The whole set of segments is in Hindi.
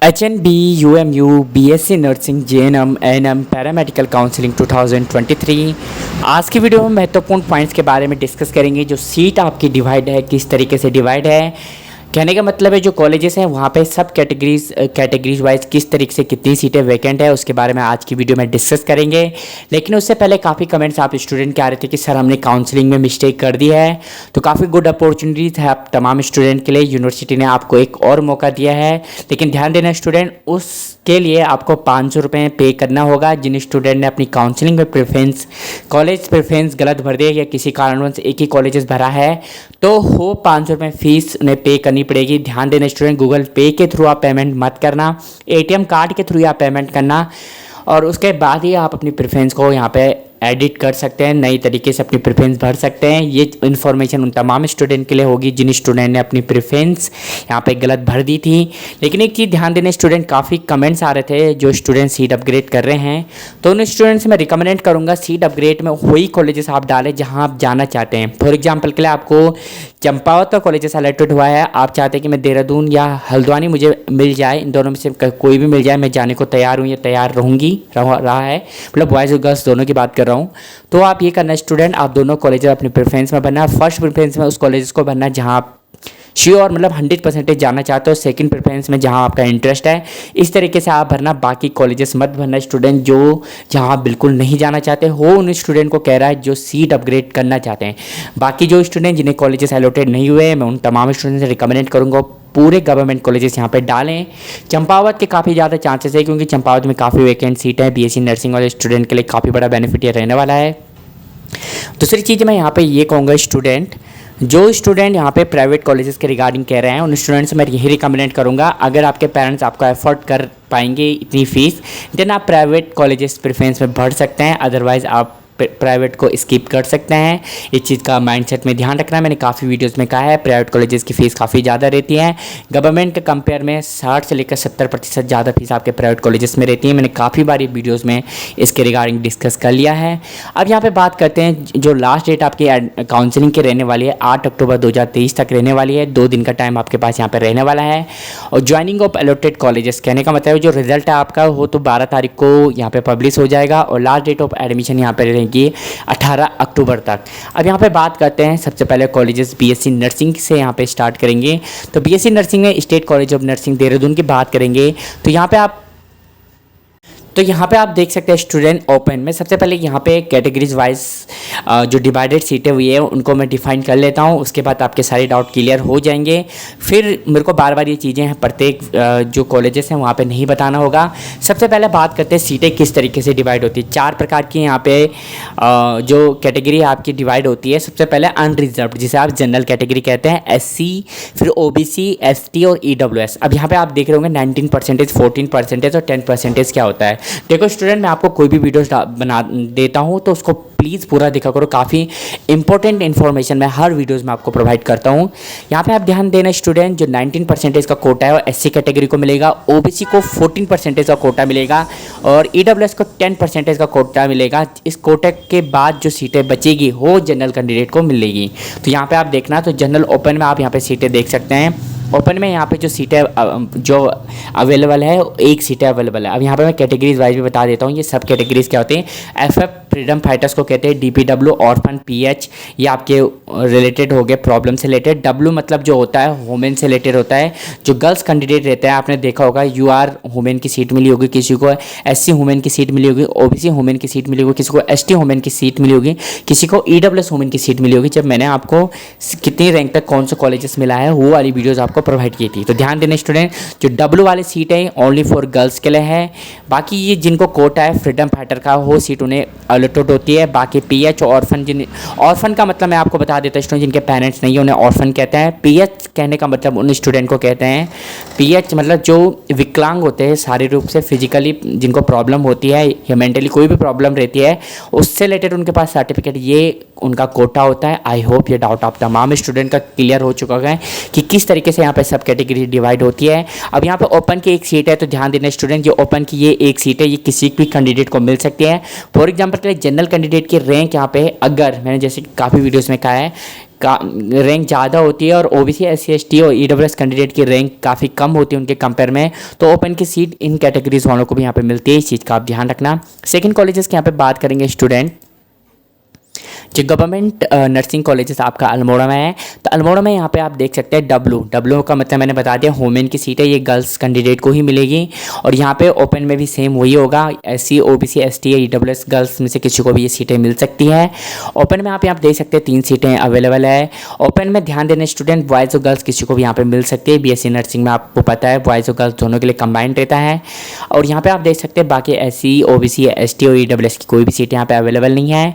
HNB, UMU, BSc nursing, JNM, ANM, paramedical counselling 2023। आज की वीडियो में महत्वपूर्ण पॉइंट्स के बारे में डिस्कस करेंगे। जो सीट आपकी डिवाइड है, किस तरीके से डिवाइड है। कहने का मतलब है जो कॉलेजेस हैं वहाँ पे सब कैटेगरीज वाइज किस तरीके से कितनी सीटें वैकेंट है, उसके बारे में आज की वीडियो में डिस्कस करेंगे। लेकिन उससे पहले काफ़ी कमेंट्स आप स्टूडेंट के आ रहे थे कि सर हमने काउंसलिंग में मिस्टेक कर दी है। तो काफ़ी गुड अपॉर्चुनिटीज़ है आप तमाम स्टूडेंट के लिए। यूनिवर्सिटी ने आपको एक और मौका दिया है, लेकिन ध्यान देना स्टूडेंट, उसके लिए आपको 500 रुपये पे करना होगा। जिन स्टूडेंट ने अपनी काउंसलिंग में कॉलेज प्रेफरेंस गलत भर दिया या किसी कारणवश एक ही कॉलेजेस भरा है तो वो 500 रुपये फीस उन्हें पे करनी पड़ेगी। ध्यान देना स्टूडेंट, गूगल पे के थ्रू आप पेमेंट मत करना, ATM कार्ड के थ्रू आप पेमेंट करना और उसके बाद ही आप अपनी प्रेफरेंस को यहाँ पे एडिट कर सकते हैं, नई तरीके से अपनी प्रेफरेंस भर सकते हैं। ये इन्फॉर्मेशन उन तमाम स्टूडेंट के लिए होगी जिन स्टूडेंट ने अपनी प्रेफरेंस यहाँ पे गलत भर दी थी। लेकिन एक चीज़ ध्यान देने स्टूडेंट, काफ़ी कमेंट्स आ रहे थे जो स्टूडेंट सीट अपग्रेड कर रहे हैं, तो उन स्टूडेंट्स से मैं रिकमेंड करूँगा सीट अपग्रेड में वही कॉलेजेस आप डालें जहाँ आप जाना चाहते हैं। फॉर एग्जाम्पल के लिए आपको चंपावत का कॉलेज सेलेक्टेड हुआ है, आप चाहते हैं कि मैं देहरादून या हल्द्वानी मुझे मिल जाए, इन दोनों में से कोई भी मिल जाए, मैं जाने को तैयार हूँ या तैयार रहा है, मतलब बॉयज़ और गर्ल्स दोनों की बात कर रहा हूँ। तो आप ये करना स्टूडेंट, आप दोनों कॉलेज अपनी प्रेफरेंस में भरना। फर्स्ट प्रेफरेंस में उस कॉलेज को भरना जहाँ आप श्योर मतलब 100% जाना चाहते हो, सेकंड प्रेफरेंस में जहाँ आपका इंटरेस्ट है। इस तरीके से आप भरना, बाकी कॉलेजेस मत भरना स्टूडेंट जो जहाँ आप बिल्कुल नहीं जाना चाहते हो। उन स्टूडेंट को कह रहा है जो सीट अपग्रेड करना चाहते हैं। बाकी जो स्टूडेंट जिन्हें कॉलेजेस अलॉटेड नहीं हुए, मैं उन तमाम स्टूडेंट से रिकमेंड करूँगा पूरे गवर्नमेंट कॉलेजेस यहाँ पे डालें। चंपावत के काफ़ी ज़्यादा चांसेस है क्योंकि चंपावत में काफ़ी वैकेंट सीट है। BSc नर्सिंग वाले स्टूडेंट के लिए काफ़ी बड़ा बेनिफिट ये रहने वाला है। दूसरी चीज़ मैं यहाँ पे ये कहूँगा स्टूडेंट, जो स्टूडेंट यहाँ पे प्राइवेट कॉलेजेस के रिगार्डिंग कह रहे हैं उन स्टूडेंट्स से मैं यही रिकमेंड करूँगा, अगर आपके पेरेंट्स आपको अफोर्ड कर पाएंगे इतनी फ़ीस, देन आप प्राइवेट कॉलेजेस प्रेफरेंस में भर सकते हैं, अदरवाइज़ आप प्राइवेट को स्किप कर सकते हैं। इस चीज़ का माइंडसेट में ध्यान रखना। मैंने काफ़ी वीडियोस में कहा है प्राइवेट कॉलेजेस की फ़ीस काफ़ी ज़्यादा रहती है गवर्नमेंट के कंपेयर में, 60 से लेकर 70% ज़्यादा फीस आपके प्राइवेट कॉलेजेस में रहती है। मैंने काफ़ी बारी वीडियोस में इसके रिगार्डिंग डिस्कस कर लिया है। अब यहाँ पे बात करते हैं, जो लास्ट डेट आपकी काउंसलिंग की रहने वाली है 8 अक्टूबर 2023 तक रहने वाली है। 2 दिन का टाइम आपके पास यहाँ पर रहने वाला है। और ज्वाइनिंग ऑफ अलॉटेड कॉलेजेस, कहने का मतलब जो रिजल्ट है आपका वो तो 12 तारीख को यहाँ पर पब्लिश हो जाएगा और लास्ट डेट ऑफ एडमिशन यहाँ पर रहेगी 18 अक्टूबर तक। अब यहाँ पे बात करते हैं सबसे पहले कॉलेजेस BSc नर्सिंग से यहाँ पे स्टार्ट करेंगे। तो BSc नर्सिंग में state college of nursing Dehradun की बात करेंगे तो यहाँ पे आप देख सकते हैं स्टूडेंट ओपन में सबसे पहले यहाँ पे कैटेगरीज वाइज जो डिवाइडेड सीटें हुई है उनको मैं डिफाइन कर लेता हूँ, उसके बाद आपके सारे डाउट क्लियर हो जाएंगे। फिर मेरे को बार बार ये चीज़ें हैं प्रत्येक जो कॉलेजेस हैं वहाँ पे नहीं बताना होगा। सबसे पहले बात करते हैं सीटें किस तरीके से डिवाइड होती है। 4 प्रकार की यहाँ पे जो कैटेगरी आपकी डिवाइड होती है। सबसे पहले अनरिजर्व्ड, जिसे आप जनरल कैटेगरी कहते हैं, SC, फिर OBC, ST और EWS। अब यहाँ पर आप देख रहे होंगे 19%, 14% और 10% क्या होता है। देखो स्टूडेंट, मैं आपको कोई भी वीडियोस बना देता हूँ तो उसको प्लीज़ पूरा देखा करो, काफ़ी इंपॉर्टेंट इन्फॉर्मेशन मैं हर वीडियोस में आपको प्रोवाइड करता हूँ। यहाँ पे आप ध्यान देना स्टूडेंट, जो 19% का कोटा है वो SC कैटेगरी को मिलेगा, OBC को 14% का कोटा मिलेगा और EWS को 10% का कोटा मिलेगा। इस कोटे के बाद जो सीटें बचेगी वो जनरल कैंडिडेट को मिलेगी। तो यहाँ पर आप देखना, तो जनरल ओपन में आप यहाँ पर सीटें देख सकते हैं। ओपन में यहाँ पे जो सीटें जो अवेलेबल है, एक सीटें अवेलेबल है। अब यहाँ पे मैं कैटेगरीज वाइज भी बता देता हूँ। ये सब कैटेगरीज क्या होते हैं। FF फ्रीडम फाइटर्स को कहते हैं, DPW ऑर्फन PH ये आपके रिलेटेड हो गए प्रॉब्लम से रिलेटेड। W मतलब जो होता है वुमेन से रिलेटेड होता है। जो गर्ल्स कैंडिडेट रहते हैं, आपने देखा होगा UR वुमेन की सीट मिली होगी, किसी को SC वुमेन की सीट मिली होगी, OBC वुमेन की सीट मिली होगी, किसी को ST वुमेन की सीट मिली होगी, किसी को EWS वुमेन की सीट मिली होगी। जब मैंने आपको कितनी रैंक तक कौन सा कॉलेजेस मिला है वो वाली वीडियोज़ आपको प्रोवाइड की थी। तो ध्यान देना स्टूडेंट, जो W वाली सीट है ओनली फॉर गर्ल्स के लिए है। बाकी ये जिनको कोटा है फ्रीडम फाइटर का वो सीट उन्हें अलॉटेड होती है। बाकी PH ऑर्फन का मतलब मैं आपको बता देता हूँ स्टूडेंट, जिनके पेरेंट्स नहीं है उन्हें ऑर्फन कहते हैं। PH कहने का मतलब उन स्टूडेंट को कहते हैं, PH मतलब जो विकलांग होते हैं शारीरिक रूप से, फिजिकली जिनको प्रॉब्लम होती है या मेंटली कोई भी प्रॉब्लम रहती है, उससे रिलेटेड उनके पास सर्टिफिकेट, ये उनका कोटा होता है। आई होप ये डाउट आप तमाम स्टूडेंट का क्लियर हो चुका है कि किस तरीके से यहाँ पे सब कैटेगरी डिवाइड होती है। अब यहाँ पे ओपन की एक सीट है, तो ध्यान देना स्टूडेंट, जो ओपन की ये एक सीट है ये किसी भी कैंडिडेट को मिल सकती है। फॉर एग्जांपल के लिए जनरल कैंडिडेट की रैंक यहाँ पे, अगर मैंने जैसे काफ़ी वीडियोस में कहा है का रैंक ज़्यादा होती है और ओबीसी एससी एसटी और ईडब्ल्यूएस कैंडिडेट की रैंक काफ़ी कम होती है उनके कंपेयर में, तो ओपन की सीट इन कैटेगरीज वालों को भी यहाँ पे मिलती है, इस चीज़ का आप ध्यान रखना। सेकंड कॉलेजेस की यहाँ पे बात करेंगे स्टूडेंट, जो गवर्नमेंट नर्सिंग कॉलेजेस आपका अल्मोड़ा में है, तो अल्मोड़ा में यहाँ पे आप देख सकते हैं डब्लू का मतलब मैंने बता दिया वुमेन की सीट है, ये गर्ल्स कैंडिडेट को ही मिलेगी। और यहाँ पे ओपन में भी सेम वही होगा, एससी ओबीसी एसटी या ईडब्ल्यूएस गर्ल्स में से किसी को भी ये सीटें मिल सकती है। ओपन में आप यहाँ देख सकते हैं 3 सीटें अवेलेबल है। ओपन में ध्यान देना स्टूडेंट, बॉयज़ और गर्ल्स किसी को भी यहाँ पे मिल सकती है। बीएससी नर्सिंग में आपको पता है बॉयज़ और गर्ल्स दोनों के लिए कंबाइंड रहता है। और यहाँ पे आप देख सकते हैं बाकी एससी ओबीसी एसटी और ईडब्ल्यूएस की कोई भी सीट यहाँ पे अवेलेबल नहीं है।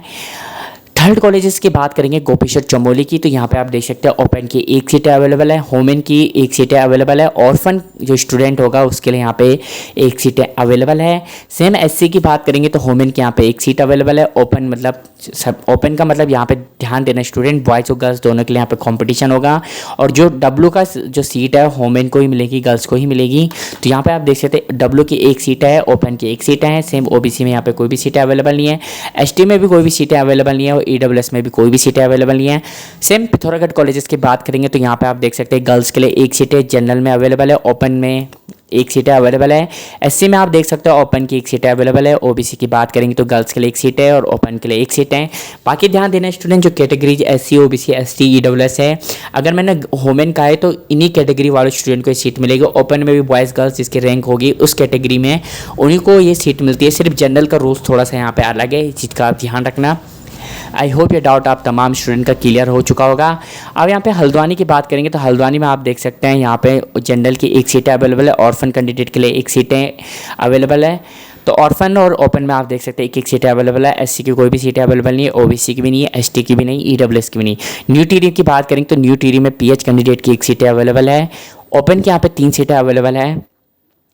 थर्ड कॉलेजेस की बात करेंगे गोपेश्वर चमोली की, तो यहाँ पे आप देख सकते हैं ओपन की 1 सीट अवेलेबल है, वुमेन की 1 सीट अवेलेबल है, ऑर्फन जो स्टूडेंट होगा उसके लिए यहाँ पे 1 सीट अवेलेबल है। सेम एससी की बात करेंगे तो वुमेन की यहाँ पे 1 सीट अवेलेबल है। ओपन मतलब सब ओपन का मतलब यहाँ पे ध्यान देना स्टूडेंट, बॉयज़ और गर्ल्स दोनों के लिए यहाँ पे कॉम्पिटिशन होगा। और जो डब्लू का जो सीट है वुमेन को ही मिलेगी, गर्ल्स को ही मिलेगी। तो यहाँ पे आप देख सकते हैं डब्लू की 1 सीट है, ओपन की 1 सीट है। सेम ओबीसी में यहाँ पे कोई भी सीटें अवेलेबल नहीं है, एसटी में भी कोई भी सीटें अवेलेबल नहीं है और ईडब्ल्यूएस में भी कोई भी सीटें अवेलेबल नहीं है। सेम पिथौरागढ़ कॉलेजेस की बात करेंगे तो यहाँ पे आप देख सकते हैं गर्ल्स के लिए 1 सीट है, जनरल में अवेलेबल है, ओपन में 1 सीट अवेलेबल है। एससी में आप देख सकते हो ओपन की 1 सीट अवेलेबल है। ओबीसी की बात करेंगे तो गर्ल्स के लिए 1 सीट है और ओपन के लिए 1 सीट है। बाकी ध्यान देना स्टूडेंट, जो categories SC OBC ST EWS है, अगर मैंने वुमेन का है तो इन्हीं कैटेगरी वाले स्टूडेंट को ये सीट मिलेगी। ओपन में भी बॉयज़ गर्ल्स जिसकी रैंक होगी उस कैटेगरी में उन्हीं को ये सीट मिलती है। सिर्फ जनरल का रूल्स थोड़ा सा यहाँ पे अलग है, इस चीज़ का आप ध्यान रखना। आई होप ये डाउट आप तमाम स्टूडेंट का क्लियर हो चुका होगा। अब यहाँ पे हल्द्वानी की बात करेंगे तो हल्द्वानी में आप देख सकते हैं यहाँ पे जनरल की 1 सीटें अवेलेबल है, ऑर्फन कैंडिडेट के लिए 1 सीटें अवेलेबल है। तो ऑर्फन और ओपन में आप देख सकते हैं 1-1 सीटें अवेलेबल है। एससी की कोई भी सीटें अवेलेबल नहीं है, ओबीसी की भी नहीं है, एसटी की भी नहीं, ईडब्ल्यूएस की भी नहीं। न्यू टीरी की बात करेंगे तो न्यू टीरी में पीएच कैंडिडेट की 1 सीटें अवेलेबल है। ओपन के यहाँ पे 3 सीटें अवेलेबल है,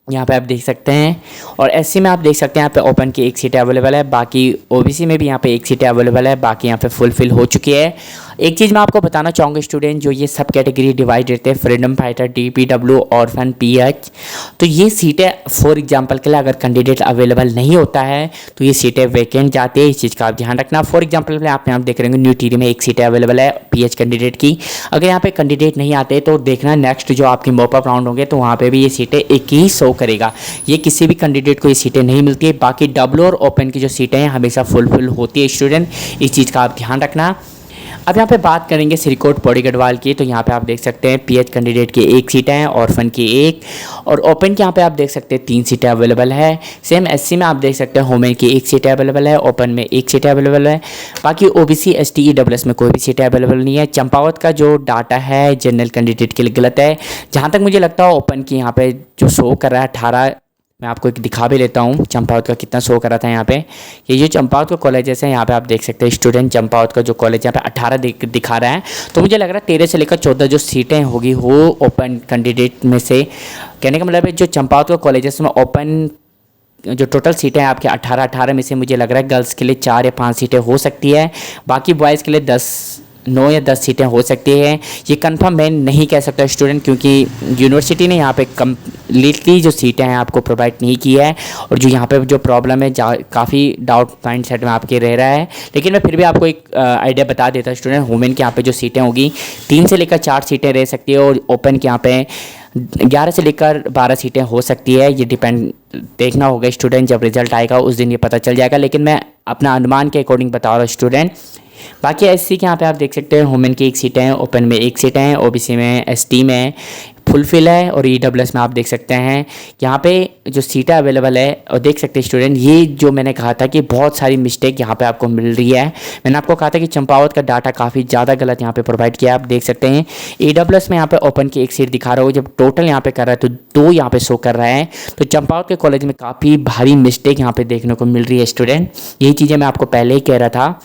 यहाँ पे आप देख सकते हैं। और एससी में आप देख सकते हैं यहाँ पे ओपन की 1 सीटें अवेलेबल है, बाकी ओबीसी में भी यहाँ पे 1 सीटें अवेलेबल है, बाकी यहाँ पे फुलफिल हो चुकी है। एक चीज़ मैं आपको बताना चाहूँगा स्टूडेंट, जो ये सब कैटेगरी डिवाइड रहते हैं, फ्रीडम फाइटर, डीपीडब्ल्यू, ऑर्फन, पीएच, तो ये सीटें फॉर एग्जांपल के लिए अगर कैंडिडेट अवेलेबल नहीं होता है तो ये सीटें वैकेंट जाती है, इस चीज़ का आप ध्यान रखना। फॉर एग्जांपल आप यहाँ देख रहे होंगे न्यू टीरी में 1 सीटें अवेलेबल है पीएच कैंडिडेट की। अगर यहाँ पे कैंडिडेट नहीं आते तो देखना नेक्स्ट जो आपकी मॉपअप राउंड होंगे तो वहाँ पे भी ये सीटें एक ही शो करेगा, ये किसी भी कैंडिडेट को ये सीटें नहीं मिलती है। बाकी डब्ल्यू और ओपन की जो सीटें हैं हमेशा फुलफिल होती है स्टूडेंट, इस चीज़ का आप ध्यान रखना। अब यहाँ पे बात करेंगे सिरकोट पौड़ी गढ़वाल की, तो यहाँ पे आप देख सकते हैं पीएच कैंडिडेट की 1 सीटें हैं, ऑर्फन की 1 और ओपन की यहाँ पे आप देख सकते हैं 3 सीटें अवेलेबल है। सेम एससी में आप देख सकते हैं वुमेन की 1 सीटें अवेलेबल है, ओपन में 1 सीटें अवेलेबल है। बाकी ओबीसी एसटी ईडब्ल्यूएस में कोई भी सीटें अवेलेबल नहीं है। चंपावत का जो डाटा है जनरल कैंडिडेट के लिए गलत है, जहाँ तक मुझे लगता है ओपन की यहाँ पे जो शो कर रहा है 18, मैं आपको एक दिखा भी लेता हूँ चंपावत का कितना शो करा था यहाँ पे। ये जो चंपावत का कॉलेजेस है यहाँ पे आप देख सकते हैं स्टूडेंट, चंपावत का जो कॉलेज यहाँ पे 18 दिखा रहा है, तो मुझे लग रहा है 13 से लेकर 14 जो सीटें होगी वो ओपन कैंडिडेट में से, कहने का मतलब है जो चंपावत का कॉलेजेस में ओपन जो टोटल सीटें हैं आपके 18 में से मुझे लग रहा है गर्ल्स के लिए 4 या 5 सीटें हो सकती है, बाकी बॉयज़ के लिए 9 या 10 सीटें हो सकती हैं। ये कंफर्म मैं नहीं कह सकता स्टूडेंट, क्योंकि यूनिवर्सिटी ने यहाँ पे कम्प्लीटली जो सीटें हैं आपको प्रोवाइड नहीं की है, और जो यहाँ पे जो प्रॉब्लम है काफ़ी डाउट माइंड सेट में आपके रह रहा है। लेकिन मैं फिर भी आपको एक आइडिया बता देता हूँ स्टूडेंट, वुमेन के यहाँ पे जो सीटें होगी 3 से लेकर 4 सीटें रह सकती है, और ओपन के यहाँ पे 11 से लेकर 12 सीटें हो सकती है। ये डिपेंड देखना होगा स्टूडेंट, जब रिजल्ट आएगा उस दिन ये पता चल जाएगा, लेकिन मैं अपना अनुमान के अकॉर्डिंग बता रहा हूँ स्टूडेंट। बाकी एससी के यहाँ पे आप देख सकते हैं वुमेन की 1 सीटें हैं, ओपन में 1 सीटें हैं, ओबीसी में एसटी में फुलफिल है, और ईडब्ल्यूएस में आप देख सकते हैं यहाँ पे जो सीटें अवेलेबल है। और देख सकते हैं स्टूडेंट, ये जो मैंने कहा था कि बहुत सारी मिस्टेक यहाँ पे आपको मिल रही है, मैंने आपको कहा था कि चंपावत का डाटा काफ़ी ज़्यादा गलत यहाँ पे प्रोवाइड किया। आप देख सकते हैं ईडब्ल्यूएस में यहाँ पे ओपन की 1 सीट दिखा रहा हो, जब टोटल यहाँ पे कर रहा है तो 2 यहाँ पे शो कर रहा है। तो चंपावत के कॉलेज में काफ़ी भारी मिस्टेक यहाँ पे देखने को मिल रही है स्टूडेंट, यही चीज़ें मैं आपको पहले ही कह रहा था।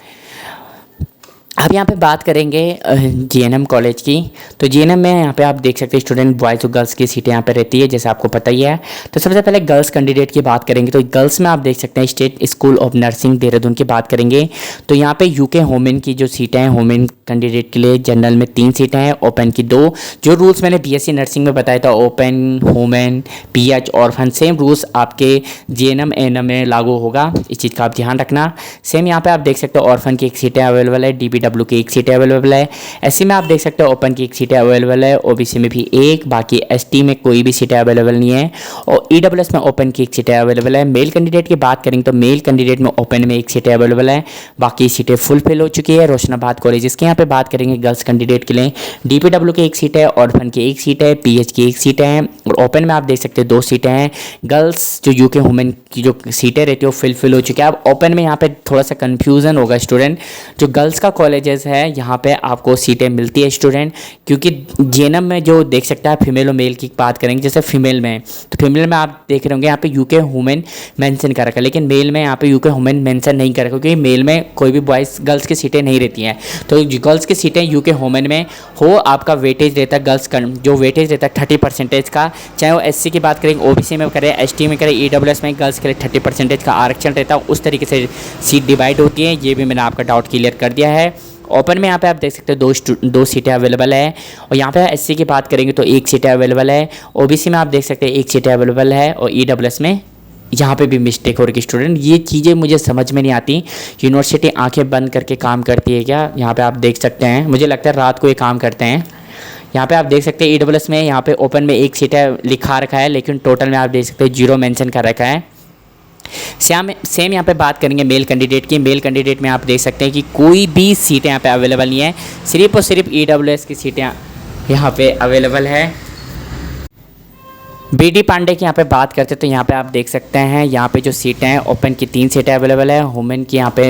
अब यहाँ पे बात करेंगे जीएनएम कॉलेज की, तो जीएनएम में यहाँ पे आप देख सकते हैं स्टूडेंट बॉयज़ और गर्ल्स की सीटें यहाँ पे रहती है, जैसे आपको पता ही है। तो सबसे पहले गर्ल्स कैंडिडेट की बात करेंगे, तो गर्ल्स में आप देख सकते हैं state school of nursing Dehradun की बात करेंगे, तो यहाँ पे यूके वुमेन की जो सीटें हैं, वुमेन कैंडिडेट के लिए जनरल में 3 सीटें हैं, ओपन की 2। जो रूल्स मैंने बीएससी नर्सिंग में बताया था, open, women, pH, orphan, same rules आपके जीएनएम एएनएम में लागू होगा, इस चीज़ का आप ध्यान रखना। सेम यहाँ पे आप देख सकते हो ऑर्फन की 1 सीटें अवेलेबल है, DW की एक सीट अवेलेबल है। SC में आप देख सकते हैं ओपन की एक सीट अवेलेबल है, OBC में भी एक, बाकी ST में कोई भी सीटें अवेलेबल नहीं है और EWS में ओपन की एक सीटें अवेलेबल है। मेल कैंडिडेट की बात करेंगे तो मेल कैंडिडेट में ओपन में एक सीटें अवेलेबल है, बाकी सीटें फुलफिल हो चुकी है। रोशनाबाद कॉलेज के यहाँ पे बात करेंगे गर्ल्स कैंडिडेट के लिए DPW की एक सीट है, ऑर्फन की एक सीट है, PH की एक सीट है और ओपन में आप देख सकते हैं 2 सीटें हैं। गर्ल्स जो UK वुमेन की जो सीटें रहती है वो फुलफिल हो चुकी है। अब ओपन में यहाँ पे थोड़ा सा कन्फ्यूज़न होगा स्टूडेंट, जो गर्ल्स का कॉलेजेस है यहाँ पे आपको सीटें मिलती है स्टूडेंट, क्योंकि JNM में जो देख सकता है फीमेल और मेल की बात करेंगे, जैसे फीमेल में तो फीमेल में आप देख रहे होंगे यहाँ पे UK वुमेन मेंशन कर रखा है, लेकिन मेल में यहाँ पे UK वुमेन मेंशन नहीं कर रखा, क्योंकि मेल में कोई भी बॉयज़ गर्ल्स की सीटें नहीं रहती हैं। तो गर्ल्स की सीटें UK वुमेन में हो, आपका वेटेज रहता है गर्ल्स का जो वेटेज रहता है 30% का, चाहे वो SC की बात करें, OBC में करें, ST में करें, EWS में गर्ल्स के लिए 30% का आरक्षण रहता है, उस तरीके से सीट डिवाइड होती है। ये भी मैंने आपका डाउट क्लियर कर दिया है। ओपन में यहाँ पे आप देख सकते हैं दो सीटें अवेलेबल है और यहाँ पे SC की बात करेंगे तो एक सीटें अवेलेबल है, OBC में आप देख सकते हैं एक सीटें अवेलेबल है और EWS में यहाँ पे भी मिस्टेक हो रही है स्टूडेंट। ये चीज़ें मुझे समझ में नहीं आती, यूनिवर्सिटी आंखें बंद करके काम करती है क्या? यहाँ पे आप देख सकते हैं, मुझे लगता है रात को ये काम करते हैं। यहाँ पे आप देख सकते हैं EWS में यहाँ पे ओपन में एक सीट है लिखा रखा है, लेकिन टोटल में आप देख सकते हैं 0 मेंशन कर रखा है। सेम यहाँ पे बात करेंगे मेल कैंडिडेट की। मेल कैंडिडेट में आप देख सकते हैं कि कोई भी सीटें यहाँ पे अवेलेबल नहीं है, सिर्फ और सिर्फ EWS की सीटें यहाँ पे अवेलेबल है। BD पांडे की यहाँ पे बात करते हैं तो यहाँ पे आप देख सकते हैं यहाँ पे जो सीटें हैं ओपन की 3 सीटें अवेलेबल है, वुमेन की यहाँ पे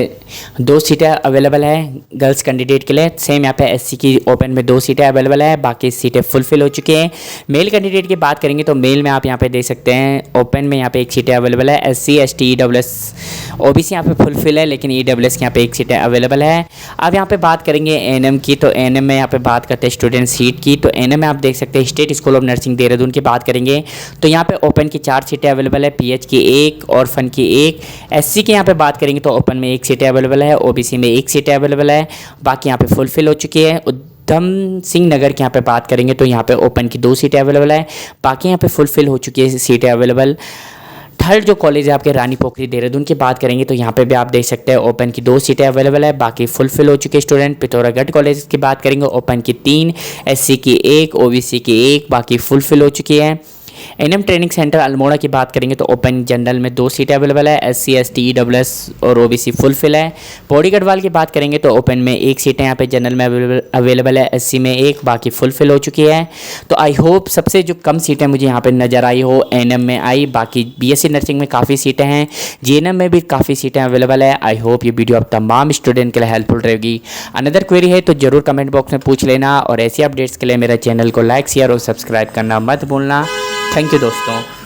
2 सीटें अवेलेबल है गर्ल्स कैंडिडेट के लिए। सेम यहाँ पे SC की ओपन में 2 सीटें अवेलेबल है, बाकी सीटें फुलफिल हो चुकी हैं। मेल कैंडिडेट की बात करेंगे तो मेल में आप यहाँ पे देख सकते हैं ओपन में यहाँ पे एक सीटें अवेलेबल है, SC ST EWS OBC यहाँ पे फुलफिल है, लेकिन EWS की यहाँ पे एक सीटें अवेलेबल है। अब यहाँ पे बात करेंगे ANM की, तो ANM में यहाँ पे बात करते हैं स्टूडेंट सीट की, तो ANM में आप देख सकते हैं state school of nursing Dehradun की बात करेंगे तो यहाँ पे ओपन की 4 सीटें अवेलेबल है, PH की 1, ऑर्फन की 1, SC की यहाँ पे बात करेंगे तो ओपन में 1 सीटें अवेलेबल है, OBC में 1 सीटें अवेलेबल है, बाकी यहाँ पे फुलफिल हो चुकी है। उधम सिंह नगर की यहाँ पे बात करेंगे तो यहाँ पे ओपन की 2 सीटें अवेलेबल है, बाकी यहाँ पे फुलफिल हो चुकी है सीटें अवेलेबल। थर्ड जो कॉलेज है आपके रानी पोखरी देहरादून की बात करेंगे तो यहाँ पे भी आप देख सकते हैं ओपन की 2 सीटें अवेलेबल है, बाकी फुलफिल हो चुके स्टूडेंट। पिथौरागढ़ कॉलेज की बात करेंगे ओपन की 3, SC की 1, OBC की 1, बाकी फुलफिल हो चुकी है। NM ट्रेनिंग सेंटर अल्मोड़ा की बात करेंगे तो ओपन जनरल में 2 सीटें अवेलेबल है, SC ST EWS और OBC फुलफिल है। पौड़ी गढ़वाल की बात करेंगे तो ओपन में 1 सीटें यहाँ पे जनरल में अवेलेबल है, SC में 1, बाकी फुलफिल हो चुकी है। तो आई होप सबसे जो कम सीटें मुझे यहाँ पे नज़र आई हो NM में आई, बाकी BSc नर्सिंग में काफ़ी सीटें हैं, JNM में भी काफ़ी सीटें अवेलेबल है। आई होप ये वीडियो अब तमाम स्टूडेंट के लिए हेल्पफुल रहेगी। अनदर क्वेरी है तो ज़रूर कमेंट बॉक्स में पूछ लेना और ऐसी अपडेट्स के लिए मेरे चैनल को लाइक शेयर और सब्सक्राइब करना मत भूलना। थैंक यू दोस्तों।